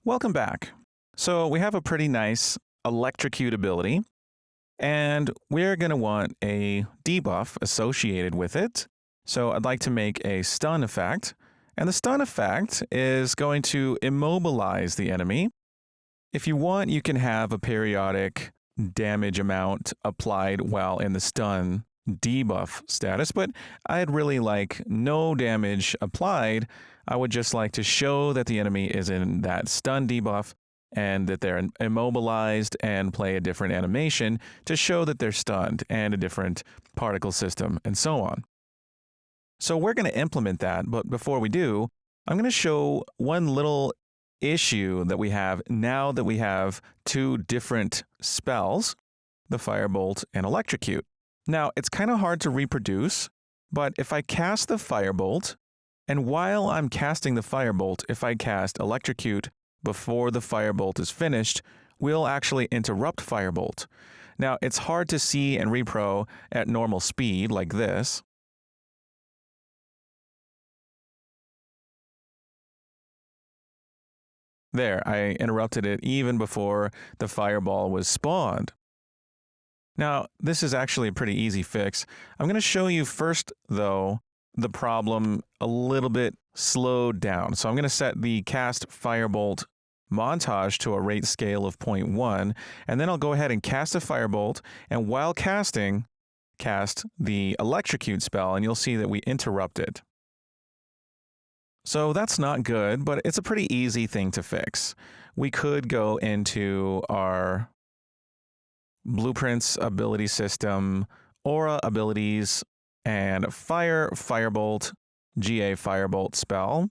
Welcome back. So we have a pretty nice electrocute ability, and we're going to want a debuff associated with it. So I'd like to make a stun effect, and the stun effect is going to immobilize the enemy. If you want, you can have a periodic damage amount applied while in the stun debuff status, but I'd really like no damage applied. I would just like to show that the enemy is in that stun debuff and that they're immobilized and play a different animation to show that they're stunned and a different particle system and so on. So we're going to implement that, but before we do, I'm going to show one little issue that we have now that we have two different spells, the Firebolt and Electrocute. Now, it's kind of hard to reproduce, but if I cast the Firebolt, and while I'm casting the Firebolt, if I cast Electrocute before the Firebolt is finished, we'll actually interrupt Firebolt. Now, it's hard to see and repro at normal speed like this. There, I interrupted it even before the fireball was spawned. Now, this is actually a pretty easy fix. I'm going to show you first, though, the problem a little bit slowed down. So I'm going to set the cast Firebolt montage to a rate scale of 0.1, and then I'll go ahead and cast a Firebolt, and while casting, cast the Electrocute spell, and you'll see that we interrupt it. So that's not good, but it's a pretty easy thing to fix. We could go into our Blueprints ability system, Aura abilities, and Firebolt, GA Firebolt spell.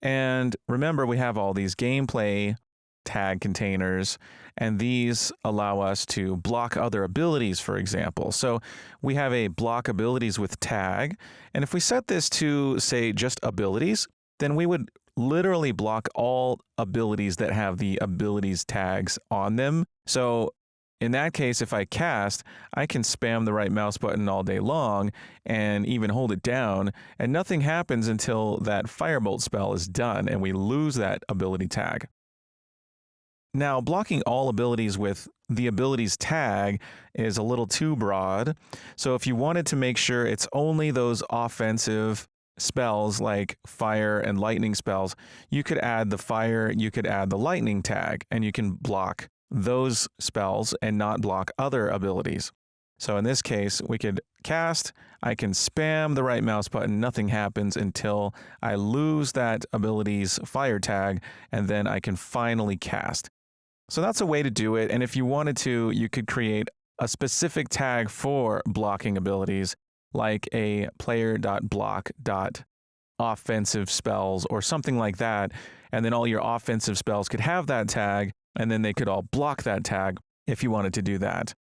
And remember, we have all these gameplay tag containers, and these allow us to block other abilities, for example. So we have a block abilities with tag, and if we set this to, say, just abilities, then we would literally block all abilities that have the abilities tags on them. So in that case, if I cast, I can spam the right mouse button all day long and even hold it down, and nothing happens until that Firebolt spell is done and we lose that ability tag. Now, blocking all abilities with the abilities tag is a little too broad. So if you wanted to make sure it's only those offensive spells like fire and lightning spells, you could add the fire, you could add the lightning tag, and you can block those spells and not block other abilities. So in this case, we could cast, I can spam the right mouse button, nothing happens until I lose that ability's fire tag, and then I can finally cast. So that's a way to do it, and if you wanted to, you could create a specific tag for blocking abilities, like a player.block.offensive spells or something like that, and then all your offensive spells could have that tag, and then they could all block that tag if you wanted to do that.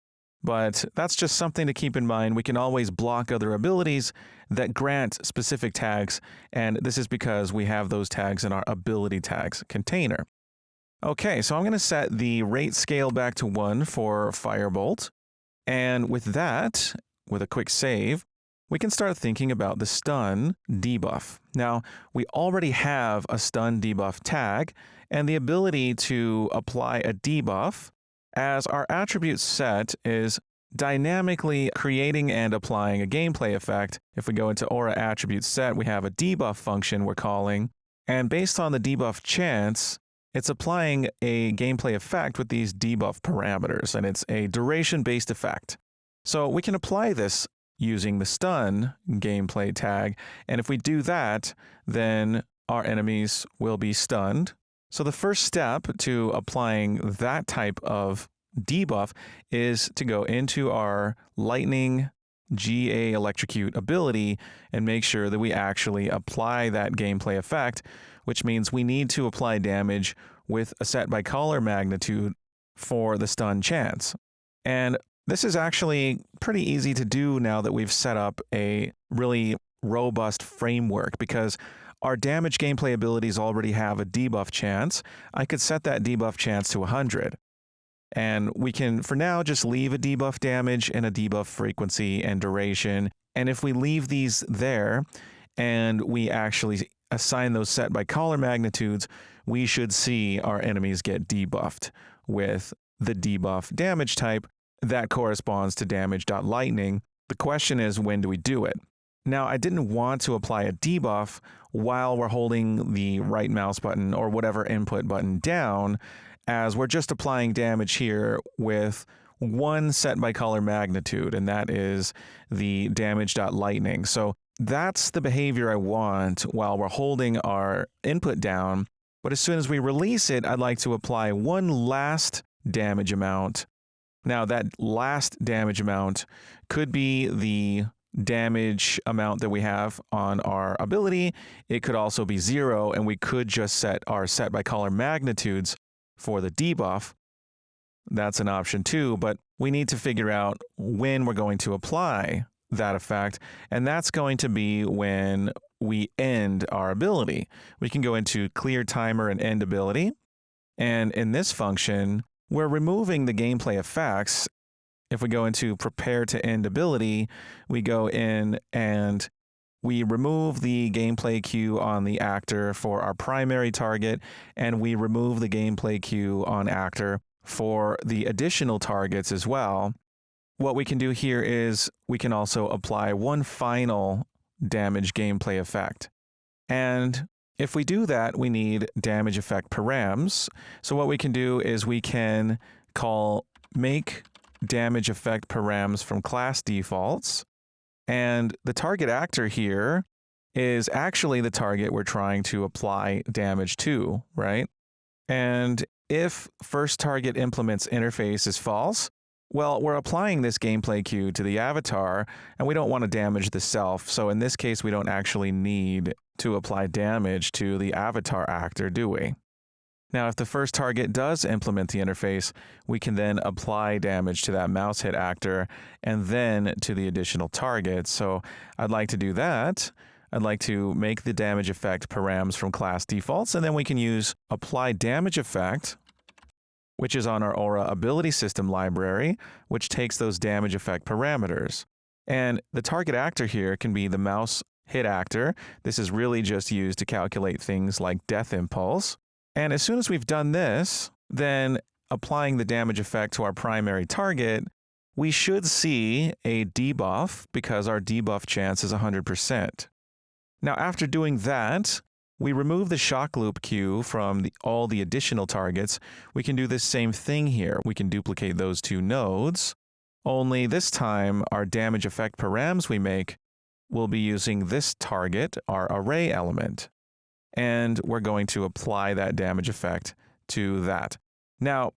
But that's just something to keep in mind. We can always block other abilities that grant specific tags, and this is because we have those tags in our ability tags container. Okay, so I'm going to set the rate scale back to 1 for Firebolt, and with that, with a quick save, we can start thinking about the stun debuff. Now, we already have a stun debuff tag and the ability to apply a debuff, as our attribute set is dynamically creating and applying a gameplay effect. If we go into Aura attribute set, we have a debuff function we're calling, and based on the debuff chance, it's applying a gameplay effect with these debuff parameters, and it's a duration-based effect. So we can apply this using the stun gameplay tag, and if we do that, then our enemies will be stunned. So the first step to applying that type of debuff is to go into our lightning GA Electrocute ability and make sure that we actually apply that gameplay effect, which means we need to apply damage with a set by color magnitude for the stun chance. And this is actually pretty easy to do now that we've set up a really robust framework, because our damage gameplay abilities already have a debuff chance. I could set that debuff chance to 100. And we can, for now, just leave a debuff damage and a debuff frequency and duration. And if we leave these there and we actually assign those set by color magnitudes, we should see our enemies get debuffed with the debuff damage type that corresponds to damage.lightning. The question is, when do we do it? Now, I didn't want to apply a debuff while we're holding the right mouse button or whatever input button down, as we're just applying damage here with one set by color magnitude, and that is the damage.lightning. So that's the behavior I want while we're holding our input down. But as soon as we release it, I'd like to apply one last damage amount. Now, that last damage amount could be the damage amount that we have on our ability. It could also be 0, and we could just set our set by color magnitudes for the debuff. That's an option too, but we need to figure out when we're going to apply that effect, and that's going to be when we end our ability. We can go into clear timer and end ability, and in this function, we're removing the gameplay effects. If we go into prepare to end ability, we go in and we remove the gameplay cue on the actor for our primary target, and we remove the gameplay cue on actor for the additional targets as well. What we can do here is we can also apply one final damage gameplay effect. And if we do that, we need damage effect params. So what we can do is we can call make damage effect params from class defaults. And the target actor here is actually the target we're trying to apply damage to, right? And if first target implements interface is false, well, we're applying this gameplay cue to the avatar, and we don't want to damage the self. So in this case, we don't actually need to apply damage to the avatar actor, do we? Now, if the first target does implement the interface, we can then apply damage to that mouse hit actor and then to the additional targets. So I'd like to do that. I'd like to make the damage effect params from class defaults, and then we can use apply damage effect, which is on our Aura ability system library, which takes those damage effect parameters. And the target actor here can be the mouse hit actor. This is really just used to calculate things like death impulse. And as soon as we've done this, then applying the damage effect to our primary target, we should see a debuff because our debuff chance is 100%. Now, after doing that, we remove the shock loop cue from all the additional targets. We can do this same thing here. We can duplicate those two nodes, only this time our damage effect params we make will be using this target, our array element, and we're going to apply that damage effect to that. Now,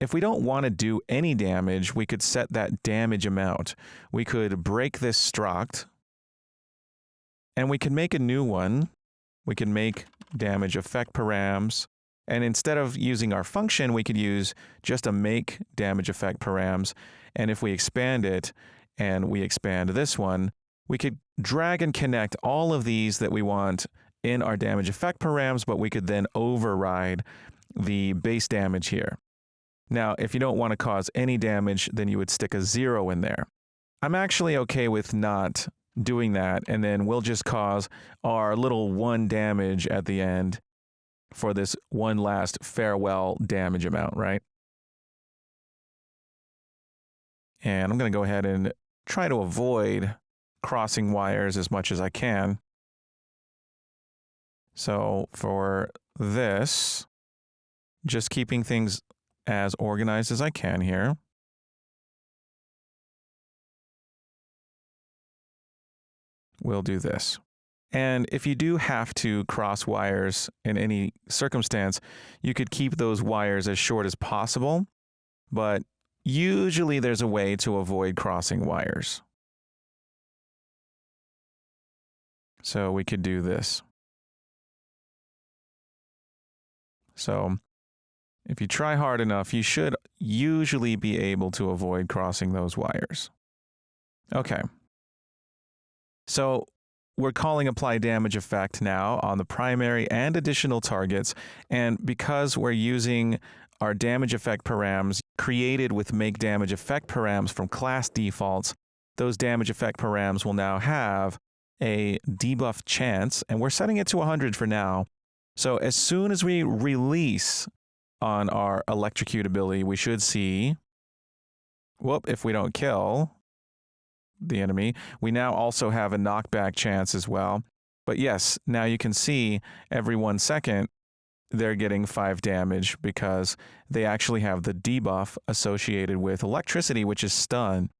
if we don't want to do any damage, we could set that damage amount. We could break this struct, and we can make a new one. We can make damage effect params, and instead of using our function, we could use just a make damage effect params, and if we expand it, and we expand this one, we could drag and connect all of these that we want in our damage effect params, but we could then override the base damage here. Now, if you don't want to cause any damage, then you would stick a 0 in there. I'm actually okay with not doing that, and then we'll just cause our little 1 damage at the end for this one last farewell damage amount, right? And I'm going to go ahead and try to avoid crossing wires as much as I can. So for this, just keeping things as organized as I can here. We'll do this. And if you do have to cross wires in any circumstance, you could keep those wires as short as possible, but usually there's a way to avoid crossing wires. So we could do this. So if you try hard enough, you should usually be able to avoid crossing those wires. Okay. So we're calling apply damage effect now on the primary and additional targets, and because we're using our damage effect params created with make damage effect params from class defaults, those damage effect params will now have a debuff chance, and we're setting it to 100 for now. So as soon as we release on our electrocute ability, we should see, whoop, if we don't kill the enemy, we now also have a knockback chance as well. But yes, now you can see every 1 second, they're getting 5 damage because they actually have the debuff associated with electricity, which is stun.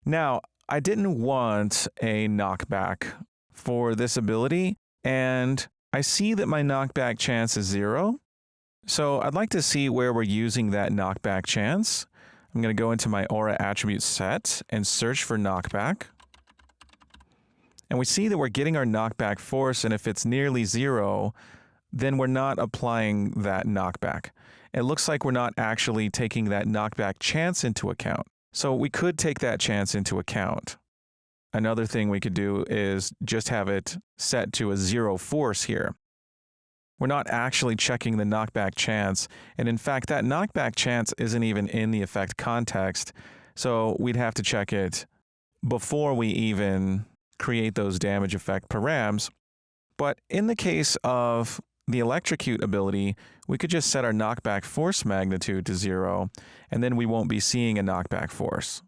Now, I didn't want a knockback for this ability, and I see that my knockback chance is 0. So I'd like to see where we're using that knockback chance. I'm going to go into my aura attribute set and search for knockback. And we see that we're getting our knockback force, and if it's nearly 0, then we're not applying that knockback. It looks like we're not actually taking that knockback chance into account. So we could take that chance into account. Another thing we could do is just have it set to a 0 force here. We're not actually checking the knockback chance, and in fact, that knockback chance isn't even in the effect context, so we'd have to check it before we even create those damage effect params. But in the case of the electrocute ability, we could just set our knockback force magnitude to 0, and then we won't be seeing a knockback force.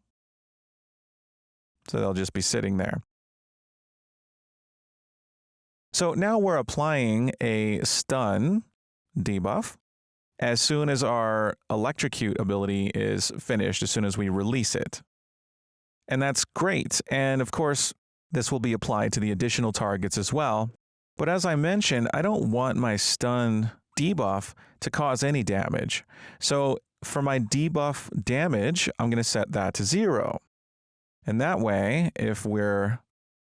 So they'll just be sitting there. So now we're applying a stun debuff as soon as our electrocute ability is finished, as soon as we release it. And that's great. And of course, this will be applied to the additional targets as well. But as I mentioned, I don't want my stun debuff to cause any damage. So for my debuff damage, I'm going to set that to 0. And that way, if we're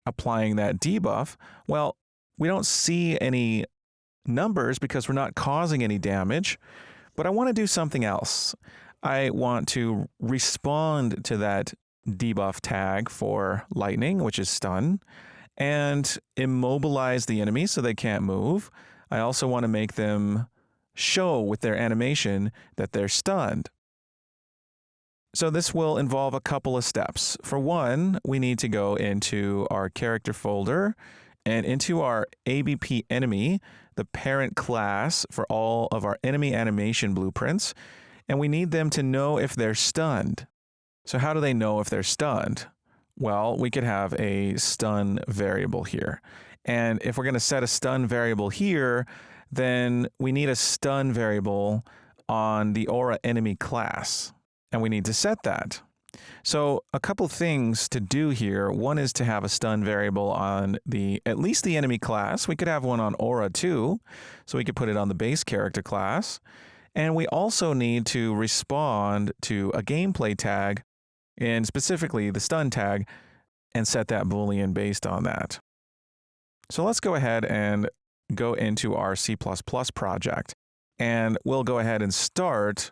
applying that debuff, well, we don't see any numbers because we're not causing any damage. But I want to do something else. I want to respond to that debuff tag for lightning, which is stun, and immobilize the enemy so they can't move. I also want to make them show with their animation that they're stunned. So this will involve a couple of steps. For one, we need to go into our character folder and into our ABP enemy, the parent class for all of our enemy animation blueprints, and we need them to know if they're stunned. So how do they know if they're stunned? Well, we could have a stun variable here. And if we're going to set a stun variable here, then we need a stun variable on the aura enemy class. And we need to set that. So a couple things to do here. One is to have a stun variable on at least the enemy class. We could have one on aura too. So we could put it on the base character class. And we also need to respond to a gameplay tag, and specifically the stun tag, and set that Boolean based on that. So let's go ahead and go into our C++ project. And we'll go ahead and start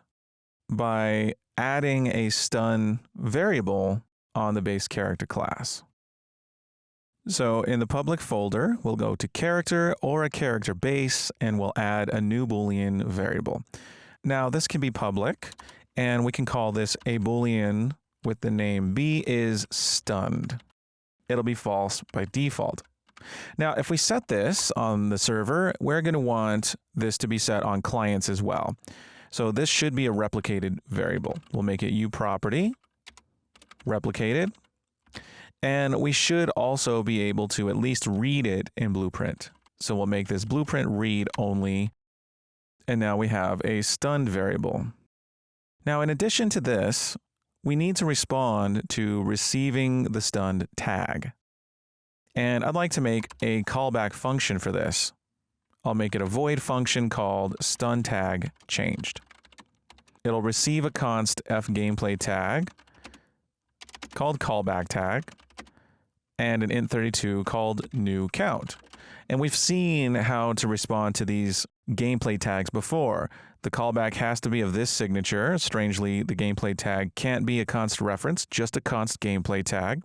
by adding a stun variable on the base character class. So in the public folder, we'll go to character or a character base, and we'll add a new Boolean variable. Now this can be public, and we can call this a Boolean with the name B is stunned. It'll be false by default. Now, if we set this on the server, we're going to want this to be set on clients as well. So this should be a replicated variable. We'll make it uProperty, replicated, and we should also be able to at least read it in Blueprint. So we'll make this Blueprint read only, and now we have a stunned variable. Now, in addition to this, we need to respond to receiving the stunned tag. And I'd like to make a callback function for this. I'll make it a void function called stun tag changed. It'll receive a const f gameplay tag called callback tag and an int32 called new count. And we've seen how to respond to these gameplay tags before. The callback has to be of this signature. Strangely, the gameplay tag can't be a const reference, just a const gameplay tag.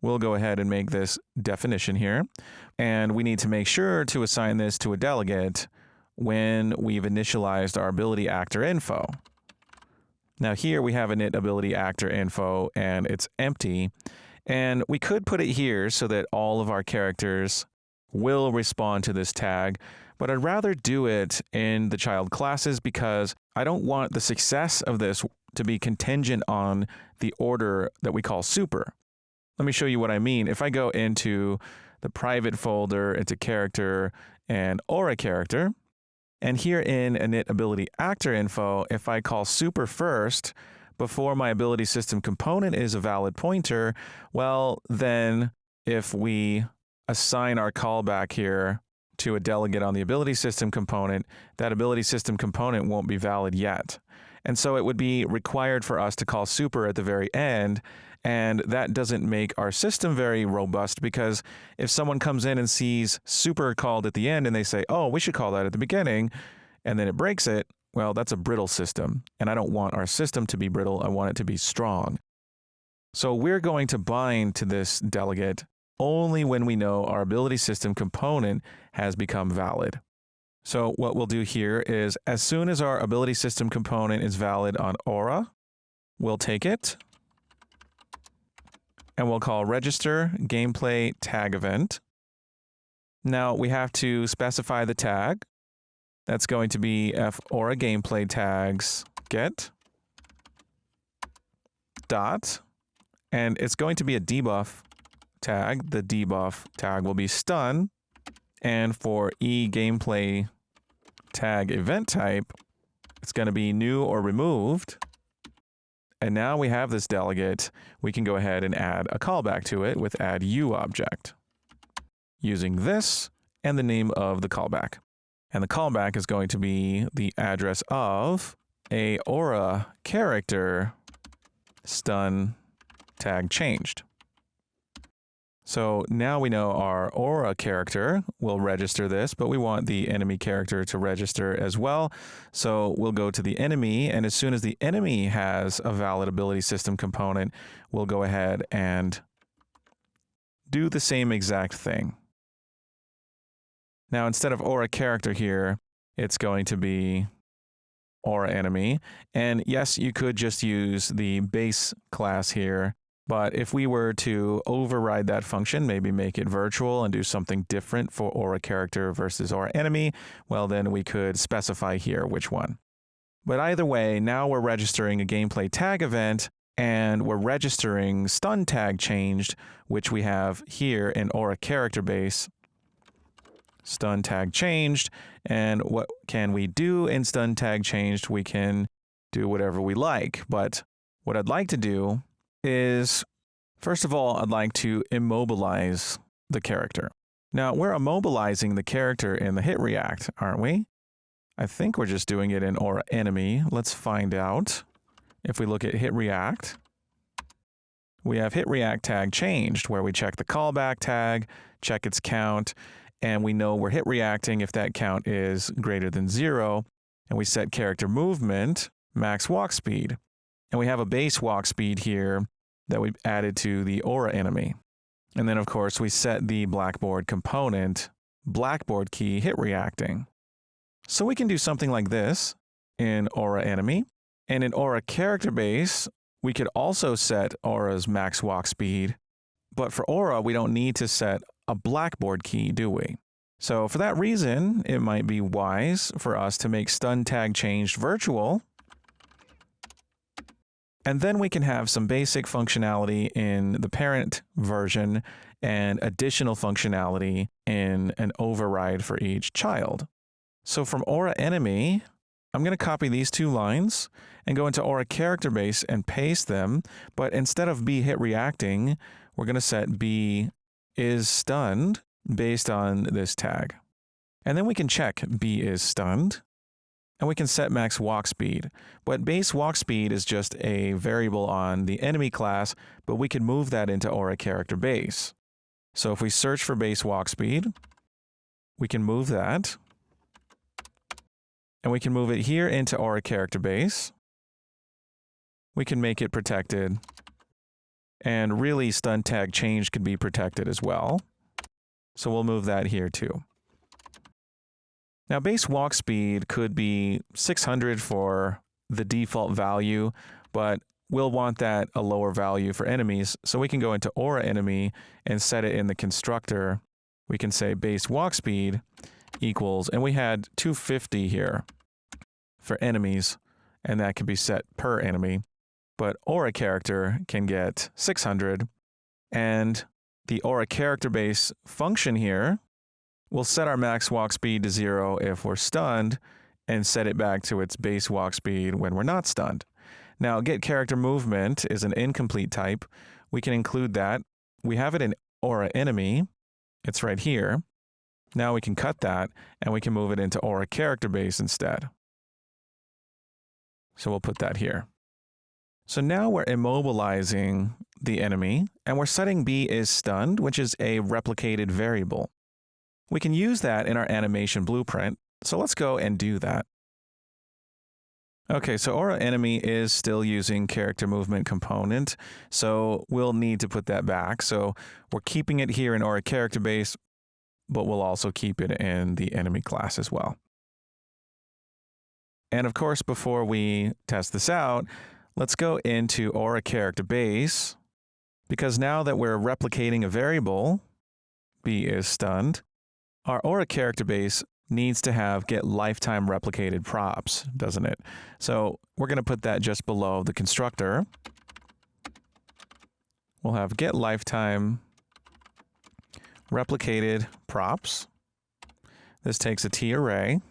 We'll go ahead and make this definition here. And we need to make sure to assign this to a delegate when we've initialized our ability actor info. Now here we have init ability actor info and it's empty. And we could put it here so that all of our characters will respond to this tag. But I'd rather do it in the child classes because I don't want the success of this to be contingent on the order that we call super. Let me show you what I mean. If I go into the private folder, into character and aura character, and here in init ability actor info, if I call super first before my ability system component is a valid pointer, well, then if we assign our callback here to a delegate on the ability system component, that ability system component won't be valid yet. And so it would be required for us to call super at the very end, and that doesn't make our system very robust because if someone comes in and sees super called at the end and they say, oh, we should call that at the beginning, and then it breaks it, well, that's a brittle system, and I don't want our system to be brittle, I want it to be strong. So we're going to bind to this delegate only when we know our ability system component has become valid. So what we'll do here is as soon as our ability system component is valid on aura, we'll take it and we'll call register gameplay tag event. Now we have to specify the tag. That's going to be f aura gameplay tags get dot, and it's going to be a debuff tag. The debuff tag will be stun, and for e gameplay tag event type, it's going to be new or removed. And now we have this delegate, we can go ahead and add a callback to it with add u object using this and the name of the callback. And the callback is going to be the address of a aura character stun tag changed. So now we know our aura character will register this, but we want the enemy character to register as well. So we'll go to the enemy, and as soon as the enemy has a valid ability system component, we'll go ahead and do the same exact thing. Now, instead of aura character here, it's going to be aura enemy. And yes, you could just use the base class here. But if we were to override that function, maybe make it virtual and do something different for aura character versus aura enemy, well, then we could specify here which one. But either way, now we're registering a gameplay tag event, and we're registering stun tag changed, which we have here in aura character base. Stun tag changed, and what can we do in stun tag changed? We can do whatever we like, but what I'd like to do is, first of all, I'd like to immobilize the character. Now, we're immobilizing the character in the hit react, aren't we? I think we're just doing it in aura enemy. Let's find out. If we look at hit react, we have hit react tag changed, where we check the callback tag, check its count, and we know we're hit reacting if that count is greater than 0, and we set character movement, max walk speed. And we have a base walk speed here that we added to the aura enemy. And then, of course, we set the Blackboard component, Blackboard key hit reacting. So we can do something like this in aura enemy. And in aura character base, we could also set aura's max walk speed. But for aura, we don't need to set a Blackboard key, do we? So for that reason, it might be wise for us to make stun tag changed virtual. And then we can have some basic functionality in the parent version and additional functionality in an override for each child. So from aura enemy, I'm going to copy these two lines and go into aura character base and paste them. But instead of be hit reacting, we're going to set be is stunned based on this tag. And then we can check be is stunned. And we can set max walk speed. But base walk speed is just a variable on the enemy class, but we can move that into aura character base. So if we search for base walk speed, we can move that. And we can move it here into aura character base. We can make it protected. And really, stun tag change could be protected as well. So we'll move that here too. Now, base walk speed could be 600 for the default value, but we'll want that a lower value for enemies. So we can go into aura enemy and set it in the constructor. We can say base walk speed equals, and we had 250 here for enemies, and that can be set per enemy. But aura character can get 600, and the aura character base function here will set our max walk speed to 0 if we're stunned, and set it back to its base walk speed when we're not stunned. Now, get character movement is an incomplete type. We can include that. We have it in aura enemy. It's right here. Now we can cut that, and we can move it into aura character base instead. So we'll put that here. So now we're immobilizing the enemy, and we're setting B is stunned, which is a replicated variable. We can use that in our animation blueprint, so let's go and do that. Okay, so aura enemy is still using character movement component, so we'll need to put that back. So we're keeping it here in aura character base, but we'll also keep it in the enemy class as well. And of course, before we test this out, let's go into aura character base, because now that we're replicating a variable, B is stunned, our aura character base needs to have get lifetime replicated props, doesn't it? So we're going to put that just below the constructor. We'll have get lifetime replicated props. This takes a T array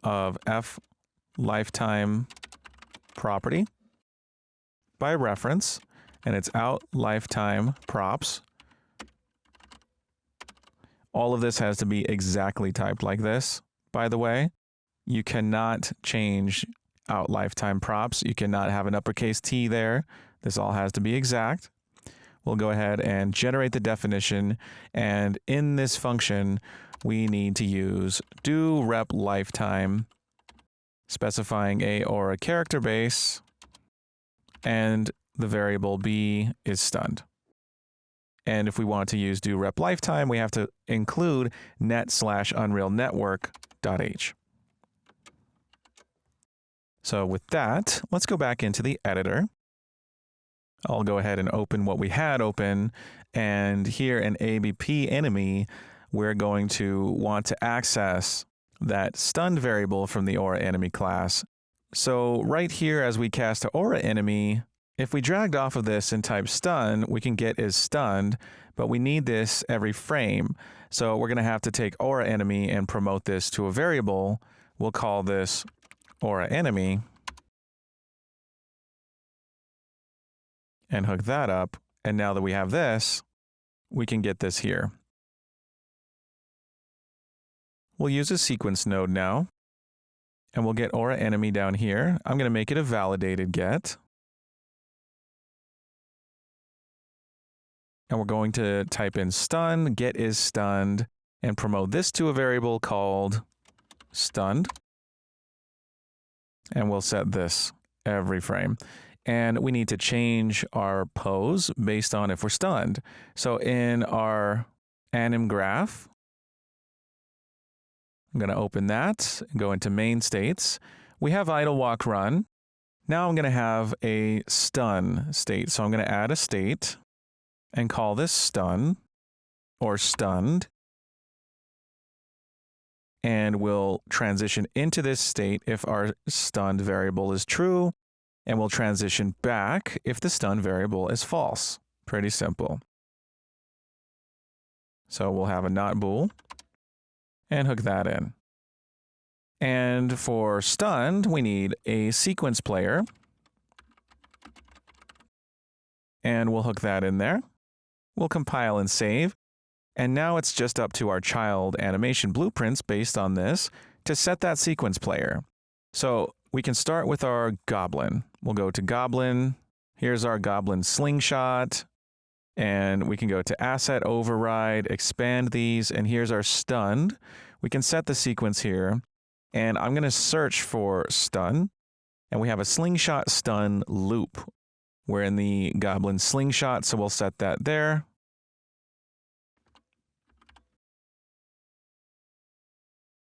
of F lifetime property by reference, and it's out lifetime props. All of this has to be exactly typed like this, by the way. You cannot change out lifetime props. You cannot have an uppercase T there. This all has to be exact. We'll go ahead and generate the definition, and in this function, we need to use do rep lifetime, specifying a aura character base, and the variable B is stunned. And if we want to use do rep lifetime, we have to include net/unrealnetwork.h. So with that, let's go back into the editor. I'll go ahead and open what we had open, and here in ABP enemy, we're going to want to access that stunned variable from the aura enemy class. So right here, as we cast an aura enemy, if we dragged off of this and type stun, we can get is stunned, but we need this every frame. So we're going to have to take aura enemy and promote this to a variable. We'll call this aura enemy and hook that up. And now that we have this, we can get this here. We'll use a sequence node now, and we'll get aura enemy down here. I'm going to make it a validated get. And we're going to type in stun, get is stunned, and promote this to a variable called stunned. And we'll set this every frame. And we need to change our pose based on if we're stunned. So in our anim graph, I'm going to open that and go into main states. We have idle walk run. Now I'm going to have a stun state. So I'm going to add a state and call this stun or stunned. And we'll transition into this state if our stunned variable is true, and we'll transition back if the stunned variable is false. Pretty simple. So we'll have a not bool and hook that in. And for stunned, we need a sequence player, and we'll hook that in there. We'll compile and save. And now it's just up to our child animation blueprints based on this to set that sequence player. So we can start with our goblin. We'll go to goblin. Here's our goblin slingshot. And we can go to asset override, expand these, and here's our stunned. We can set the sequence here. And I'm going to search for stun. And we have a slingshot stun loop. We're in the goblin slingshot, so we'll set that there.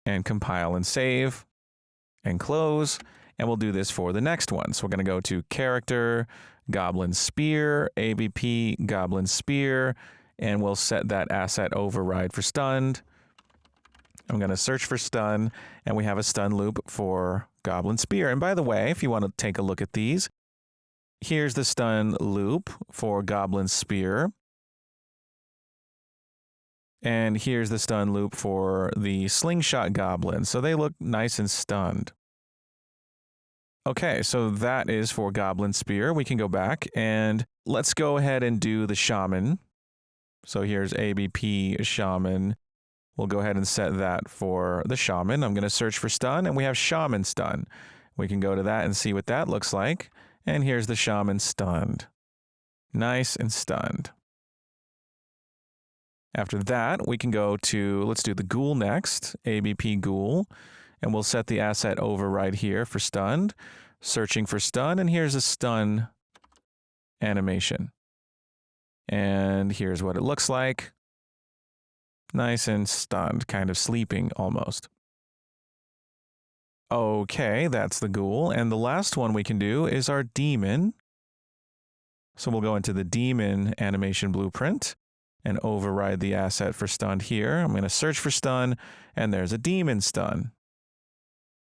And compile and save and close. And we'll do this for the next one. So we're going to go to character, goblin spear, ABP, goblin spear, and we'll set that asset override for stunned. I'm going to search for stun, and we have a stun loop for Goblin Spear. And by the way, if you want to take a look at these, here's the stun loop for Goblin Spear. And here's the stun loop for the Slingshot Goblin. So they look nice and stunned. Okay, so that is for Goblin Spear. We can go back and let's go ahead and do the Shaman. So here's ABP Shaman. We'll go ahead and set that for the Shaman. I'm going to search for stun, and we have Shaman stun. We can go to that and see what that looks like. And here's the Shaman stunned. Nice and stunned. After that, we can go to, let's do the Ghoul next, ABP Ghoul, and we'll set the asset override here for stunned, searching for stun, and here's a stun animation. And here's what it looks like. Nice and stunned, kind of sleeping almost. Okay, that's the Ghoul, and the last one we can do is our Demon. So we'll go into the Demon animation blueprint and override the asset for stunned here. I'm going to search for stun, and there's a Demon stun.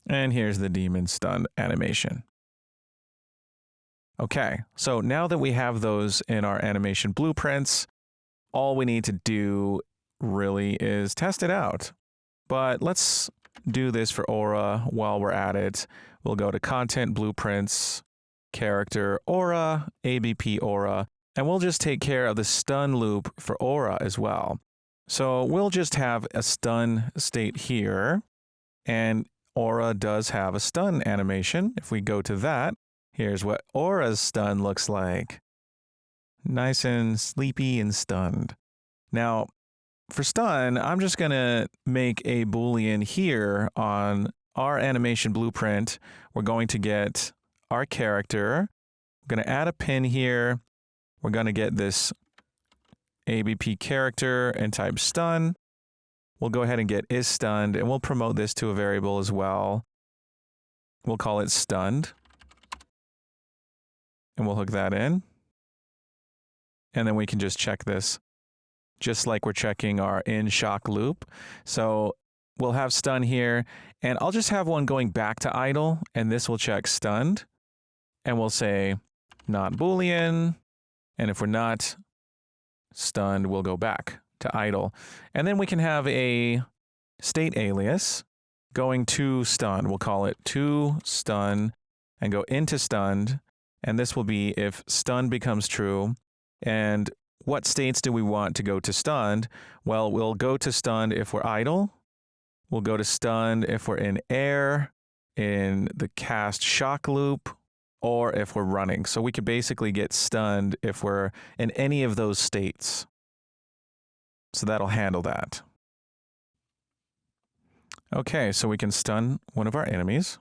And here's the Demon stun animation. Okay, so now that we have those in our animation blueprints, all we need to do really is test it out. But let's do this for Aura while we're at it. We'll go to Content Blueprints, Character, Aura, ABP Aura, and we'll just take care of the stun loop for Aura as well. So we'll just have a stun state here, and Aura does have a stun animation. If we go to that, here's what Aura's stun looks like. Nice and sleepy and stunned. Now, for stun, I'm just going to make a Boolean here on our animation blueprint. We're going to get our character. We're going to add a pin here. We're going to get this ABP character and type stun. We'll go ahead and get is stunned, and we'll promote this to a variable as well. We'll call it stunned. And we'll hook that in. And then we can just check this, just like we're checking our in shock loop. So we'll have stun here, and I'll just have one going back to idle, and this will check stunned. And we'll say not Boolean. And if we're not stunned, we'll go back to idle. And then we can have a state alias going to stun. We'll call it to stun and go into stunned. And this will be if stun becomes true. And what states do we want to go to stunned? Well, we'll go to stunned if we're idle. We'll go to stunned if we're in air, in the cast shock loop, or if we're running. So we could basically get stunned if we're in any of those states. So that'll handle that. Okay, so we can stun one of our enemies.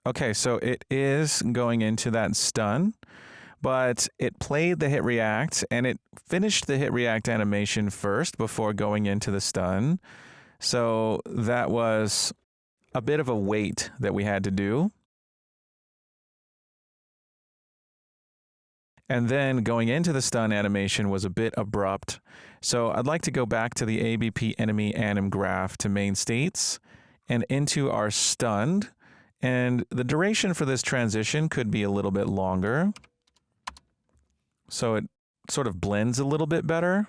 Okay, so it is going into that stun, but it played the hit react and it finished the hit react animation first before going into the stun. So that was a bit of a wait that we had to do. And then going into the stun animation was a bit abrupt. So I'd like to go back to the ABP enemy anim graph to main states and into our stunned. And the duration for this transition could be a little bit longer. So it sort of blends a little bit better.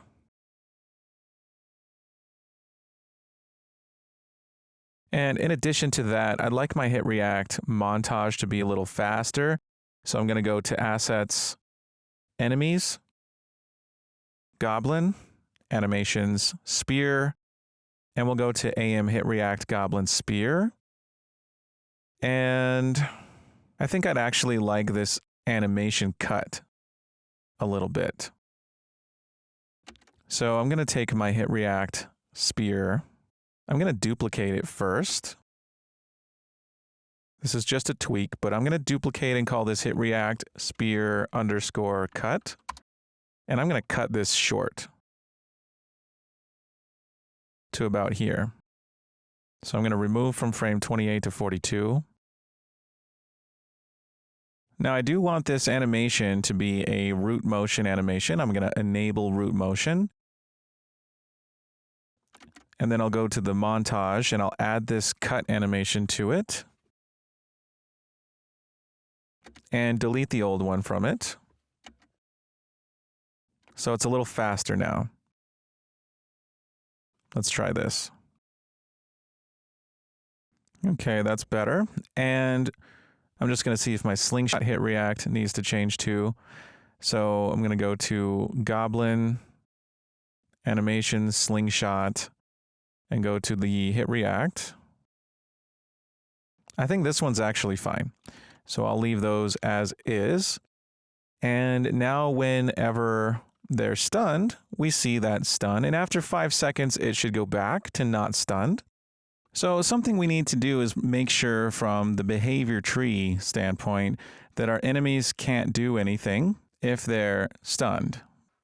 And in addition to that, I'd like my hit react montage to be a little faster. So I'm going to go to Assets, Enemies, Goblin, Animations, Spear, and we'll go to AM hit react Goblin Spear. And I think I'd actually like this animation cut a little bit. So I'm going to take my hit react Spear. I'm going to duplicate it first. This is just a tweak, but I'm going to duplicate and call this hit react spear underscore cut. And I'm going to cut this short to about here. So I'm going to remove from frame 28 to 42. Now I do want this animation to be a root motion animation. I'm going to enable root motion. And then I'll go to the montage and I'll add this cut animation to it. And delete the old one from it. So it's a little faster now. Let's try this. Okay, that's better. And I'm just going to see if my slingshot hit react needs to change too. So I'm going to go to Goblin, Animation, Slingshot, and go to the hit react. I think this one's actually fine. So I'll leave those as is. And now whenever they're stunned, we see that stun. And after 5 seconds, it should go back to not stunned. So something we need to do is make sure from the behavior tree standpoint that our enemies can't do anything if they're stunned.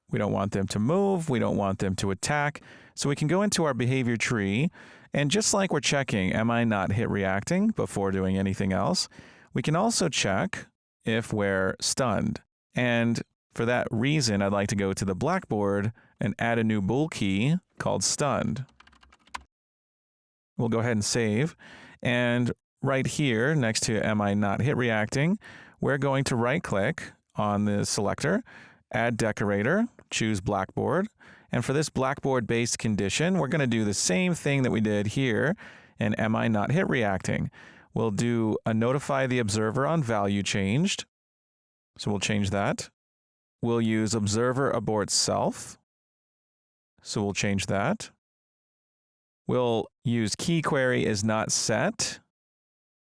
We don't want them to move. We don't want them to attack. So we can go into our behavior tree, and just like we're checking, am I not hit reacting before doing anything else? We can also check if we're stunned. And for that reason, I'd like to go to the blackboard and add a new bool key called stunned. We'll go ahead and save. And right here, next to am I not hit reacting, we're going to right click on the selector, add decorator, choose blackboard. And for this blackboard based condition, we're going to do the same thing that we did here in am I not hit reacting. We'll do a notify the observer on value changed. So we'll change that. We'll use observer abort self. So we'll change that. We'll use key query is not set.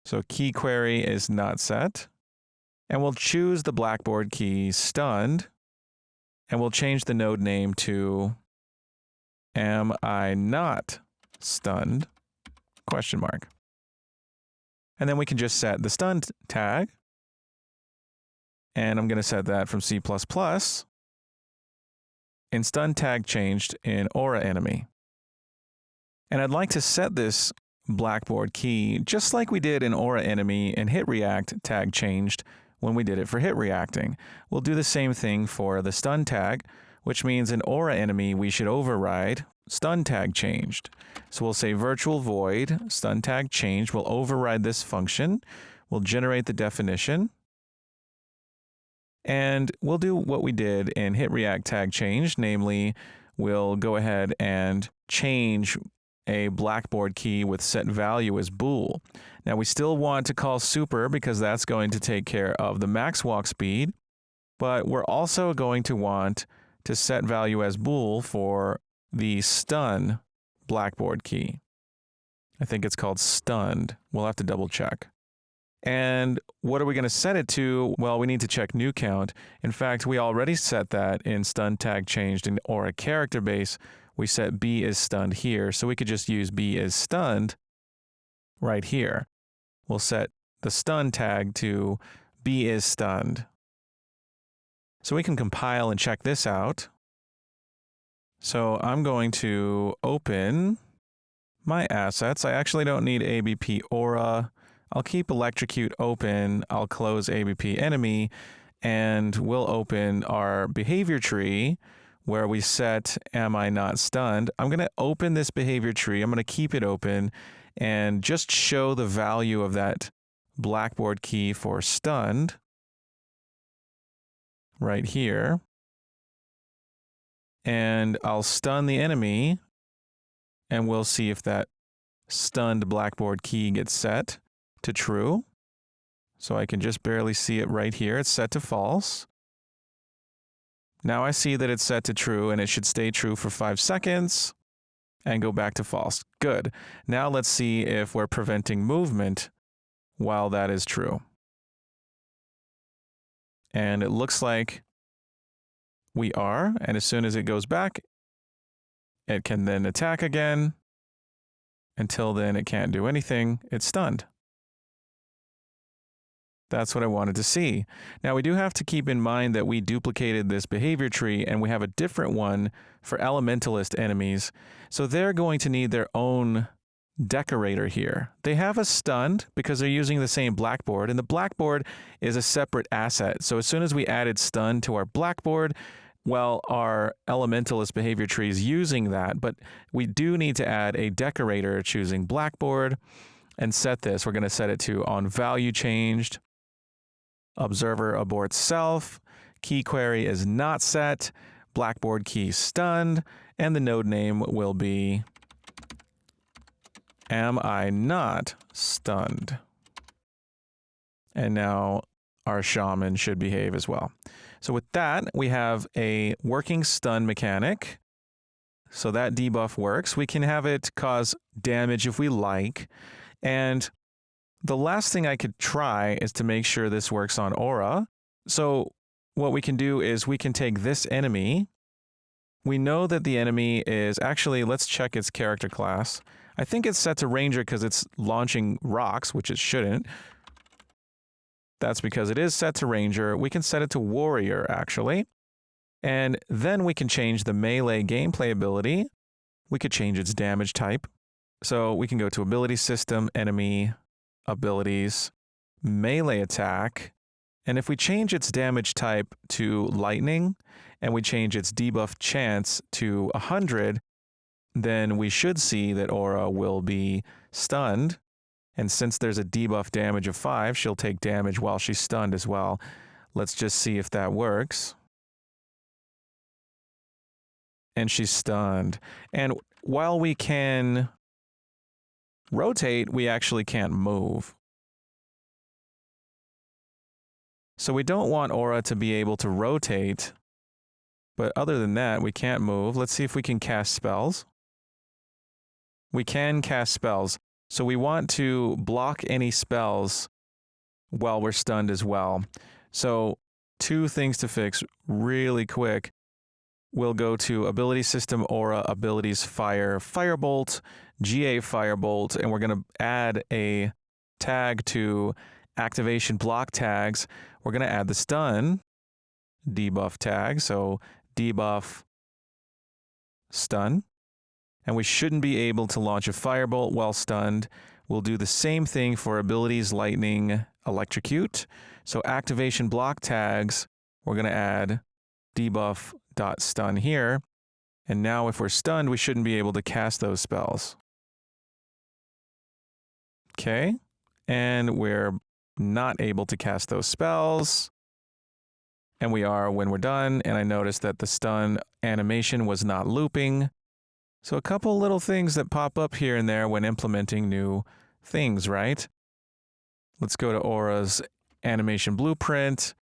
So key query is not set. And we'll choose the blackboard key stunned. And we'll change the node name to am I not stunned? ? And then we can just set the stunned tag. And I'm going to set that from C++. And stun tag changed in Aura enemy. And I'd like to set this blackboard key just like we did in Aura enemy and hit react tag changed when we did it for hit reacting. We'll do the same thing for the stun tag, which means in Aura enemy we should override stun tag changed. So we'll say virtual void stun tag changed. We'll override this function. We'll generate the definition. And we'll do what we did in hit react tag changed, namely we'll go ahead and change a blackboard key with set value as bool. Now we still want to call super because that's going to take care of the max walk speed, but we're also going to want to set value as bool for the stun blackboard key. I think it's called stunned. We'll have to double check. And what are we going to set it to? Well, we need to check new count. In fact, we already set that in stun tag changed in Aura character base. We set B is stunned here, so we could just use B is stunned right here. We'll set the stun tag to B is stunned. So we can compile and check this out. So I'm going to open my assets. I actually don't need ABP Aura. I'll keep electrocute open. I'll close ABP enemy, and we'll open our behavior tree where we set am I not stunned. I'm going to open this behavior tree. I'm going to keep it open and just show the value of that blackboard key for stunned right here. And I'll stun the enemy, and we'll see if that stunned blackboard key gets set to true. So I can just barely see it right here. It's set to false. Now I see that it's set to true, and it should stay true for 5 seconds and go back to false. Good. Now let's see if we're preventing movement while that is true. And it looks like we are, and as soon as it goes back, it can then attack again. Until then, it can't do anything. It's stunned. That's what I wanted to see. Now we do have to keep in mind that we duplicated this behavior tree and we have a different one for elementalist enemies. So they're going to need their own decorator here. They have a stunned because they're using the same blackboard, and the blackboard is a separate asset. So as soon as we added stun to our blackboard, well, our elementalist behavior tree is using that, but we do need to add a decorator choosing Blackboard and set this. We're going to set it to on value changed, observer aborts self, key query is not set, Blackboard key stunned, and the node name will be am I not stunned? And now our shaman should behave as well. So with that, we have a working stun mechanic. So that debuff works. We can have it cause damage if we like. And the last thing I could try is to make sure this works on Aura. So what we can do is we can take this enemy. We know that the enemy is actually, let's check its character class. I think it's set to Ranger because it's launching rocks, which it shouldn't. That's because it is set to Ranger. We can set it to Warrior, actually. And then we can change the melee gameplay ability. We could change its damage type. So we can go to Ability System, Enemy, Abilities, Melee Attack. And if we change its damage type to Lightning, and we change its debuff chance to 100, then we should see that Aura will be stunned. And since there's a debuff damage of 5, she'll take damage while she's stunned as well. Let's just see if that works. And she's stunned. And while we can rotate, we actually can't move. So we don't want Aura to be able to rotate. But other than that, we can't move. Let's see if we can cast spells. We can cast spells. So we want to block any spells while we're stunned as well. So 2 things to fix really quick. We'll go to Ability System, Aura, Abilities, Fire, Firebolt, GA Firebolt, and we're going to add a tag to activation block tags. We're going to add the stun debuff tag. So debuff stun. And we shouldn't be able to launch a firebolt while stunned. We'll do the same thing for abilities, lightning, electrocute. So activation block tags, we're going to add debuff.stun here. And now if we're stunned, we shouldn't be able to cast those spells. Okay. And we're not able to cast those spells. And we are when we're done. And I noticed that the stun animation was not looping. So a couple little things that pop up here and there when implementing new things, right? Let's go to Aura's animation blueprint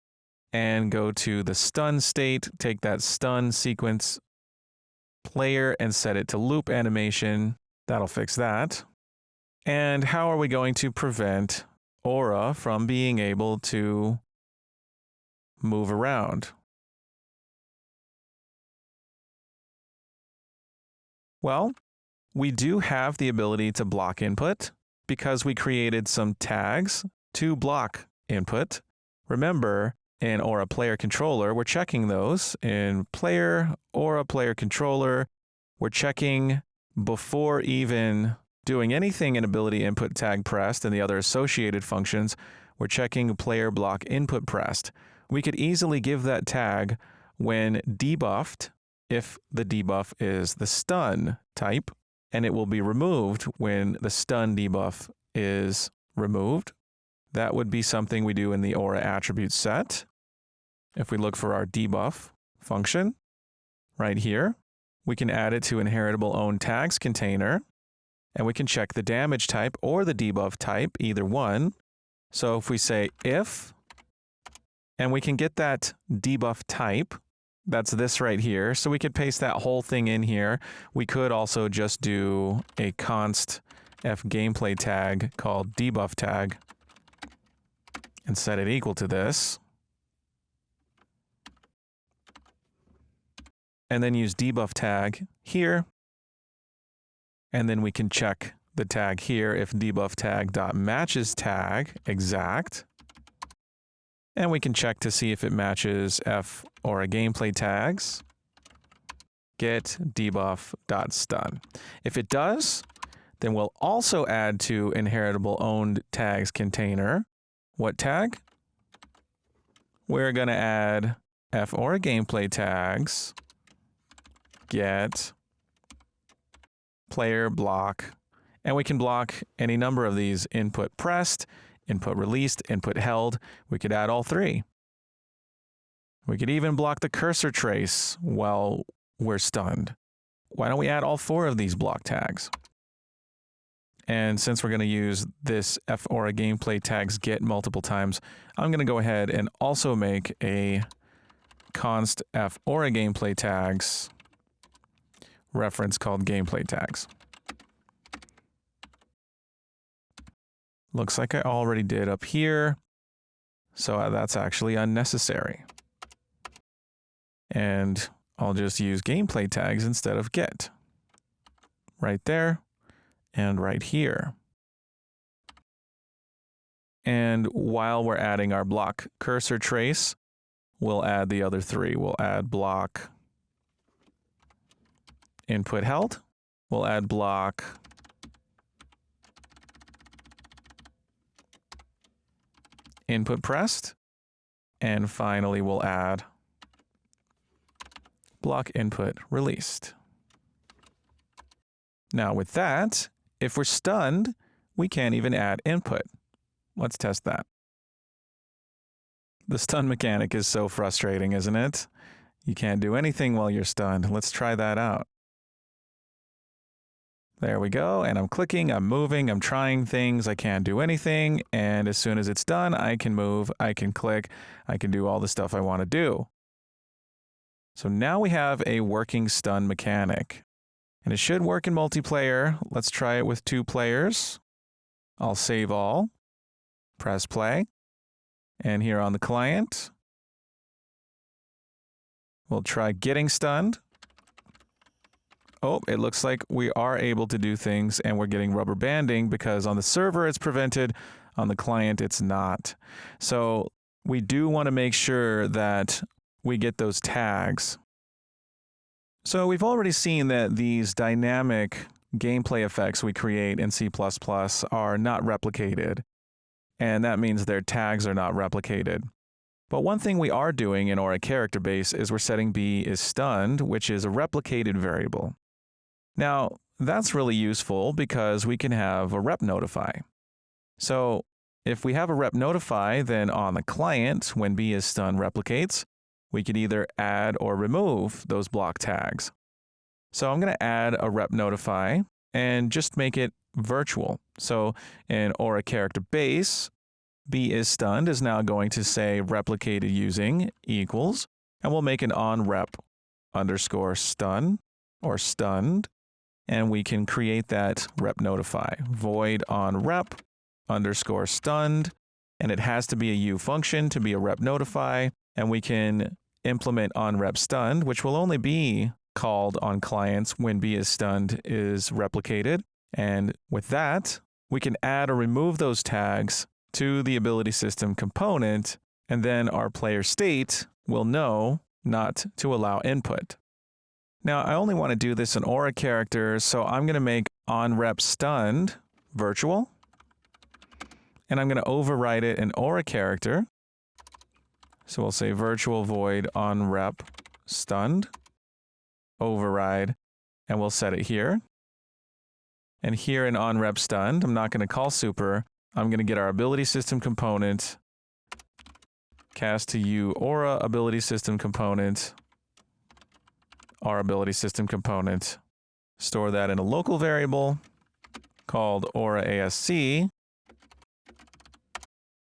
and go to the stun state, take that stun sequence player and set it to loop animation. That'll fix that. And how are we going to prevent Aura from being able to move around? Well, we do have the ability to block input because we created some tags to block input. Remember, in Aura Player Controller, we're checking those. In Player, Aura Player Controller, we're checking before even doing anything in ability input tag pressed and the other associated functions, we're checking player block input pressed. We could easily give that tag when debuffed, if the debuff is the stun type, and it will be removed when the stun debuff is removed. That would be something we do in the Aura attribute set. If we look for our debuff function right here, we can add it to inheritable own tags container, and we can check the damage type or the debuff type, either one. So if we say if, and we can get that debuff type, that's this right here. So we could paste that whole thing in here. We could also just do a const f gameplay tag called debuff tag and set it equal to this. And then use debuff tag here. And then we can check the tag here if debuff tag dot matches tag exact. And we can check to see if it matches F or a gameplay tags. Get debuff.stun. If it does, then we'll also add to inheritable owned tags container. What tag? We're going to add Fora gameplay tags get player block, and we can block any number of these: input pressed, input released, input held. We could add all three. We could even block the cursor trace while we're stunned. Why don't we add all four of these block tags? And since we're going to use this Fora gameplay tags get multiple times, I'm going to go ahead and also make a const Fora gameplay tags reference called gameplay tags. Looks like I already did up here, so that's actually unnecessary. And I'll just use gameplay tags instead of get. Right there and right here. And while we're adding our block cursor trace, we'll add the other three. We'll add block input held. We'll add block input pressed. And finally, we'll add block input released. Now with that, if we're stunned, we can't even add input. Let's test that. The stun mechanic is so frustrating, isn't it? You can't do anything while you're stunned. Let's try that out. There we go, and I'm clicking, I'm moving, I'm trying things, I can't do anything, and as soon as it's done, I can move, I can click, I can do all the stuff I want to do. So now we have a working stun mechanic. And it should work in multiplayer. Let's try it with 2 players. I'll save all, press play, and here on the client, we'll try getting stunned. Oh, it looks like we are able to do things and we're getting rubber banding because on the server it's prevented, on the client it's not. So we do want to make sure that we get those tags. So we've already seen that these dynamic gameplay effects we create in C++ are not replicated, and that means their tags are not replicated. But one thing we are doing in Aura character base is we're setting B is stunned, which is a replicated variable. Now, that's really useful because we can have a rep notify. So if we have a rep notify, then on the client, when B is stunned replicates, we could either add or remove those block tags. So I'm going to add a rep notify and just make it virtual. So in Aura character base, B is stunned is now going to say replicated using equals, and we'll make an on rep underscore stun or stunned, and we can create that rep notify void on rep underscore stunned, and it has to be a U function to be a rep notify, and we can implement on rep stunned, which will only be called on clients when B is stunned is replicated. And with that, we can add or remove those tags to the ability system component, and then our player state will know not to allow input. Now, I only want to do this in Aura characters, so I'm going to make on rep stunned virtual, and I'm going to override it in Aura character. So we'll say virtual void on rep stunned, override, and we'll set it here. And here in on rep stunned, I'm not going to call super. I'm going to get our ability system component, cast to U Aura ability system component, our ability system component, store that in a local variable called Aura ASC,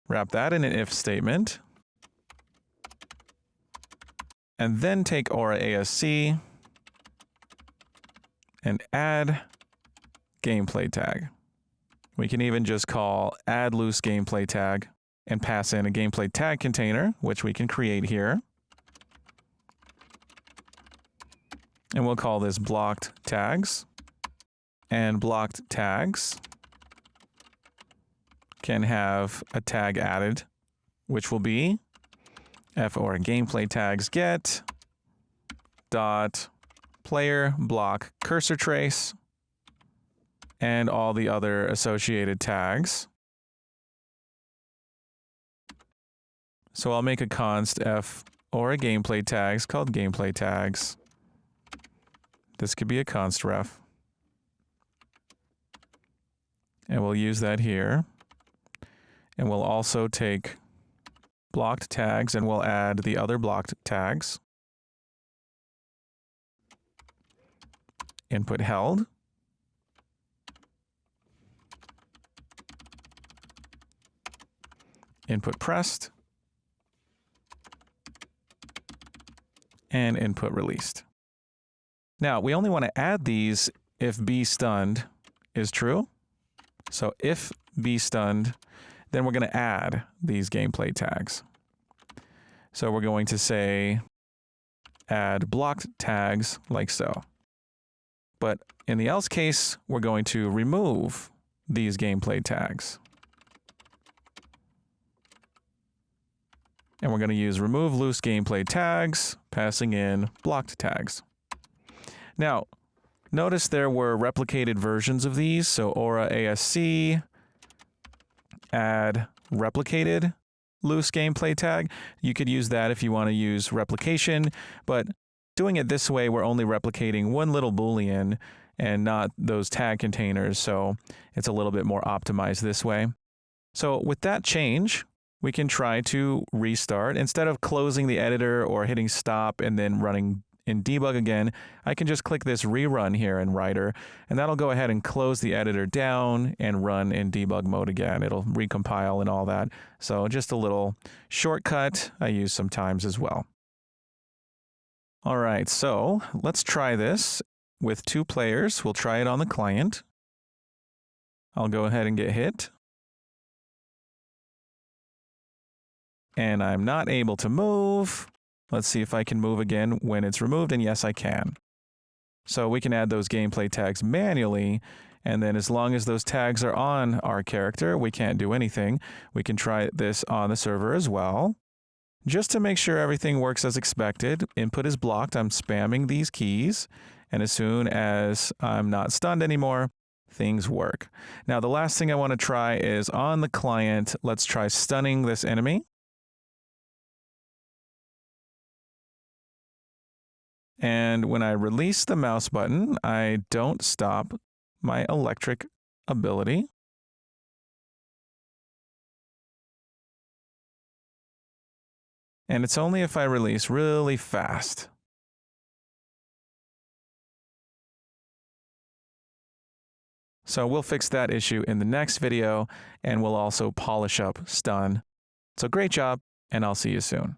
wrap that in an if statement, and then take Aura ASC and add gameplay tag. We can even just call add loose gameplay tag and pass in a gameplay tag container, which we can create here. And we'll call this blocked tags. And blocked tags can have a tag added, which will be Fora gameplay tags get dot player block cursor trace and all the other associated tags. So I'll make a const Aura gameplay tags called gameplay tags. This could be a const ref. And we'll use that here. And we'll also take blocked tags and we'll add the other blocked tags. Input held. Input pressed. And input released. Now, we only want to add these if bstunned is true. So if bstunned, then we're going to add these gameplay tags. So we're going to say add blocked tags like so. But in the else case, we're going to remove these gameplay tags. And we're going to use remove loose gameplay tags, passing in blocked tags. Now, notice there were replicated versions of these. So Aura ASC, add replicated loose gameplay tag. You could use that if you want to use replication, but doing it this way, we're only replicating one little Boolean and not those tag containers. So it's a little bit more optimized this way. So with that change, we can try to restart. Instead of closing the editor or hitting stop and then running in debug again, I can just click this rerun here in Writer, and that'll go ahead and close the editor down and run in debug mode again. It'll recompile and all that. So just a little shortcut I use sometimes as well. All right, so let's try this with 2 players. We'll try it on the client. I'll go ahead and get hit. And I'm not able to move. Let's see if I can move again when it's removed, and yes, I can. So we can add those gameplay tags manually, and then as long as those tags are on our character, we can't do anything. We can try this on the server as well. Just to make sure everything works as expected, input is blocked. I'm spamming these keys, and as soon as I'm not stunned anymore, things work. Now, the last thing I want to try is on the client, let's try stunning this enemy. And when I release the mouse button, I don't stop my electric ability. And it's only if I release really fast. So we'll fix that issue in the next video, and we'll also polish up stun. So great job, and I'll see you soon.